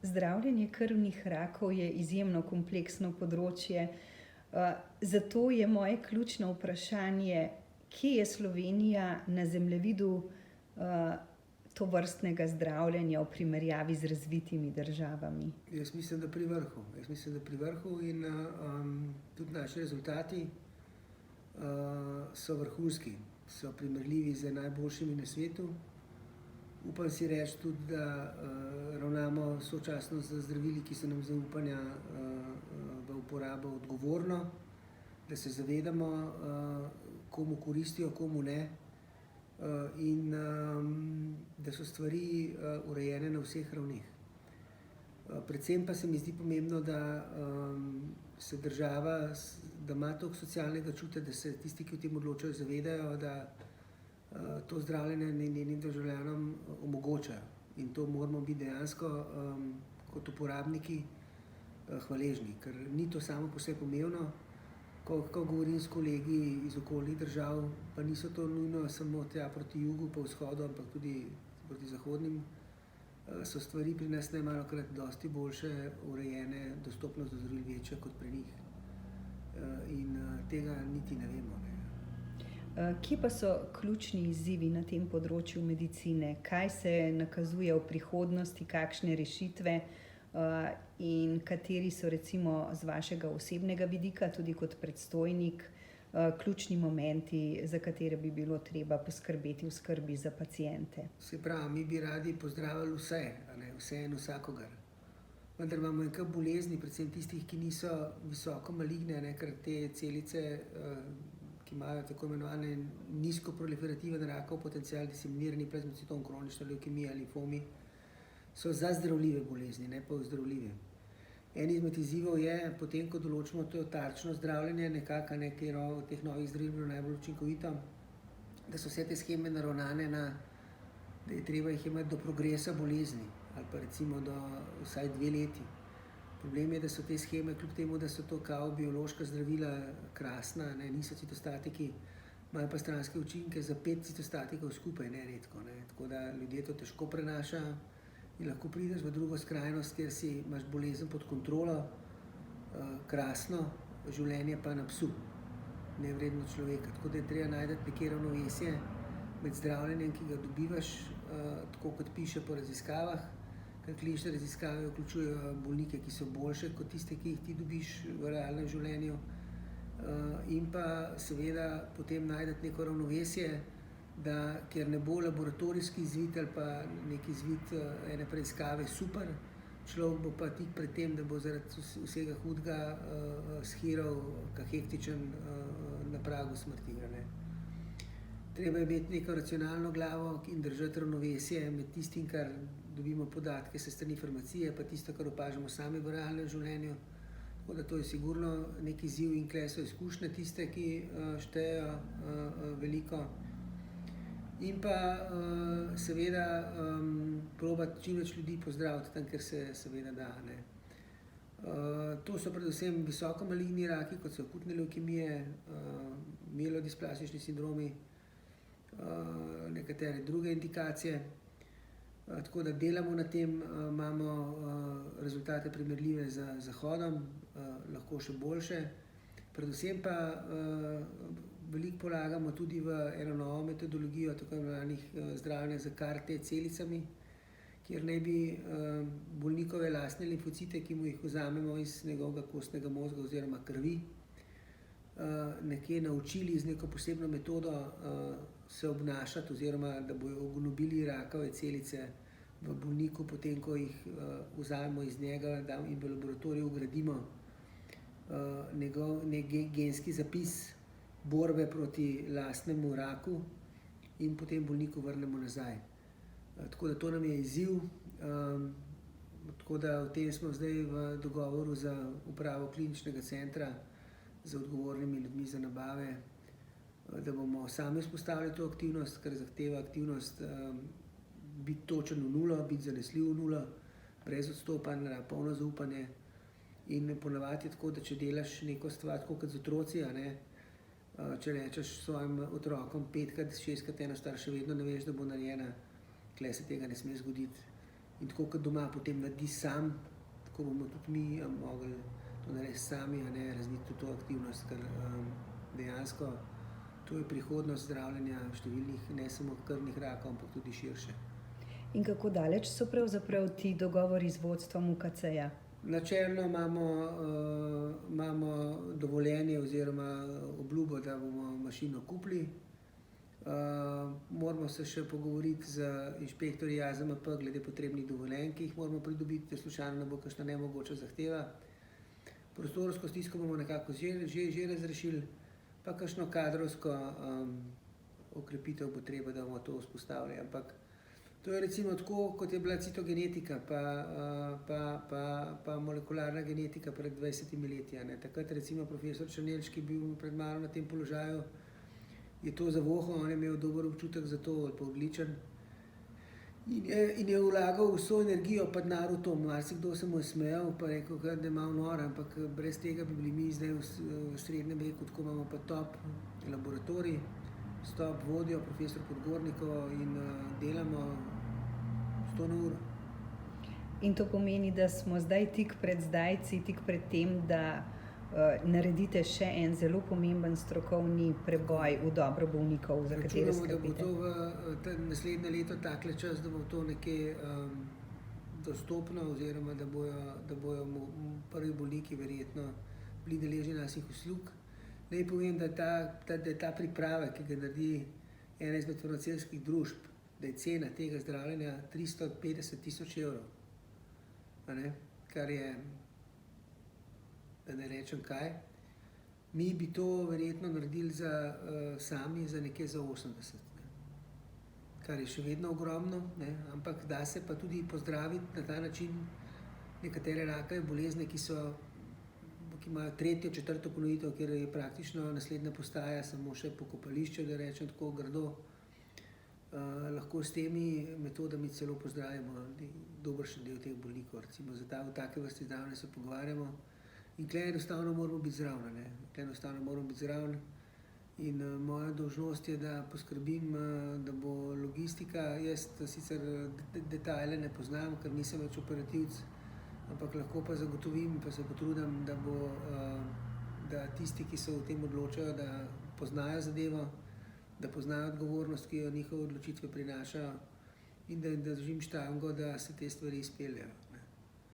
Zdravljenje krvnih rakov je izjemno kompleksno področje. Zato je moje ključno vprašanje, kje je Slovenija na zemljevidu tovrstnega zdravljenja v primerjavi z razvitimi državami? Jaz mislim, da pri vrhu. In tudi naši rezultati so vrhunski, so primerljivi z najboljšimi na svetu. Upam si reči tudi, da ravnamo sočasno z zdravili, ki so nam zaupanja v uporabo odgovorno, da se zavedamo, komu koristijo, komu ne, in da so stvari urejene na vseh ravneh. Predvsem pa se mi zdi pomembno, da se država, da ima toliko socialnega čuta, da se tisti, ki o tem odločajo, zavedajo, da to zdravljenje njenim državljanom omogočajo. In to moramo biti dejansko kot uporabniki hvaležni, ker ni to samo po sebi pomembno. Ko govorim s kolegi iz okolnih držav, pa niso to nujno samo tja proti jugu pa vzhodu, ampak tudi proti zahodnim, so stvari pri nas najmalokrat dosti boljše urejene, dostopnost do zdravil večja kot pri njih. In tega niti ne vemo. Kje pa so ključni izzivi na tem področju medicine? Kaj se nakazuje v prihodnosti, kakšne rešitve in kateri so recimo z vašega osebnega vidika, tudi kot predstojnik, ključni momenti, za katere bi bilo treba poskrbeti v skrbi za paciente? Se pravi, mi bi radi pozdravili vse, vse in vsakogar. Vendar imamo nekaj bolezni, predvsem tistih, ki niso visoko maligne, ker te celice, ki imajo tako imenovane nizko proliferativen rakov potencial, diseminirani plazmocitom, kronična levkemija, limfomi, so zazdravljive bolezni, ne pa ozdravljive. En izmed izzivov je, potem ko določimo to tarčno zdravljenje, nekako nekaj od teh novih zdravil bilo najbolj učinkovito, da so vse te sheme naravnane na, da je treba jih imeti do progresa bolezni, ali pa recimo do vsaj 2 leti. Problem je, da so te sheme, kljub temu, da so to kao biološka zdravila krasna, niso citostatiki, imajo pa stranske učinke za 5 citostatikov skupaj, neredko. Tako da ljudje to težko prenašajo in lahko prideš v drugo skrajnost, kjer imaš bolezen pod kontrolo, krasno, življenje pa na psu, nevredno človeka. Tako da je treba najti nekje ravnovesje med zdravljenjem, ki ga dobivaš, tako kot piše po raziskavah, ker klinične raziskave vključujejo bolnike, ki so boljše kot tiste, ki jih ti dobiš v realnem življenju, in pa seveda potem najti neko ravnovesje, da ker ne bo laboratorijski izvid ali pa neki izvid ene preiskave super, človek bo pa tik pred tem, da bo zaradi vsega hudega shiral kahektičen na pragu smrti. Treba je imeti neko racionalno glavo in držati ravnovesje med tistim, kar dobimo podatke se strani farmacije, pa tisto, kar opažamo sami v realnem življenju. Tako da to je sigurno neki izziv in tukaj so izkušnje tiste, ki štejejo veliko. In pa seveda probati čim več ljudi pozdraviti tam, kjer se seveda da. To so predvsem visoko maligni raki, kot so akutne levkemije, mielodisplastični sindromi, nekatere druge indikacije. Tako da delamo na tem, imamo rezultate primerljive z Zahodom, lahko še boljše. Predvsem pa veliko polagamo tudi v eno novo metodologijo tako imenovanih zdravljenja z CAR-T celicami, kjer naj bi bolnikove lastne limfocite, ki mu jih vzamemo iz njegovega kostnega mozga oziroma krvi, nekje naučili z neko posebno metodo se obnašati oziroma da bojo ugnobili rakave celice v bolniku, potem ko jih vzamemo iz njega in v laboratoriju vgradimo nek genski zapis borbe proti lastnemu raku in potem bolniku vrnemo nazaj. Tako da to nam je izziv, tako da o tem smo zdaj v dogovoru za upravo kliničnega centra z odgovornimi ljudmi za nabave, da bomo sami vzpostavili to aktivnost, ker zahteva aktivnost biti točen v nulo, biti zanesljiv v nulo, brez odstopanj, polno zaupanje. In ponavadi je tako, da če delaš neko stvar, tako kot z otroci, če rečeš svojim otrokom 5-krat, 6-krat eno stvar, še vedno ne veš, da bo narejena, tukaj se tega ne sme zgoditi. in tako kot doma potem naredi sam, tako bomo tudi mi mogli to narediti sami, a ne razviti tudi to aktivnost, ker dejansko to je prihodnost zdravljenja številnih, ne samo krvnih rakov, ampak tudi širše. In kako daleč so pravzaprav ti dogovori z vodstvom UKC-ja? Načelno imamo dovoljenje oziroma obljubo, da bomo mašino kupili. Moramo se še pogovoriti z inšpektorji AZMP glede potrebnih dovoljenj, ki jih moramo pridobiti, da slučajno ne bo kakšna nemogoča zahteva. Prostorsko stisko bomo nekako že razrešili, pa kakšno kadrovsko okrepitev bo treba, da bomo to vzpostavili. Ampak to je recimo tako, kot je bila citogenetika pa molekularna genetika pred 20 leti. Takrat recimo profesor Černelč, ki je bil pred mano na tem položaju, je to zavohal, on je imel dober občutek za to, pa odličen. In je vlagal vso energijo pa denar v to. Marsikdo se mu je smejal pa rekel, da je malo nor, ampak brez tega bi bili mi zdaj v srednjem veku, tako imamo pa top laboratorij, s top vodjo, profesor Podgornikovo in delamo 100 na uro. In to pomeni, da smo zdaj tik pred zdajci, tik pred tem, da naredite še en zelo pomemben strokovni preboj v dobro bolnikov, za katere skrbite. Računamo, da bo to v naslednje leto takle čas, da bo to nekje dostopno oziroma da bojo prvi bolniki verjetno bili deležni naših uslug. Naj povem, da je ta priprava, ki ga naredi ena izmed farmacevtskih družb, da je cena tega zdravljenja 350 000 evrov. Kar je, da ne rečem kaj, mi bi to verjetno naredili sami za nekje za 80. Kar je še vedno ogromno, ampak da se pa tudi pozdraviti na ta način nekatere rakave bolezni, ki imajo tretjo, četrto ponovitev, kjer je praktično naslednja postaja samo še pokopališče, da rečem tako grdo. Lahko s temi metodami celo pozdravimo dobršen del teh bolnikov. Recimo v take vrste zdravljenja se pogovarjamo in tukaj enostavno moramo biti zraven. In moja dolžnost je, da poskrbim, da bo logistika, jaz sicer detajle ne poznam, ker nisem več operativec, ampak lahko pa zagotovim, pa se potrudim, da tisti, ki se o tem odločajo, da poznajo zadevo, da poznajo odgovornost, ki jo njihove odločitve prinašajo in da držim štango, da se te stvari izpeljejo.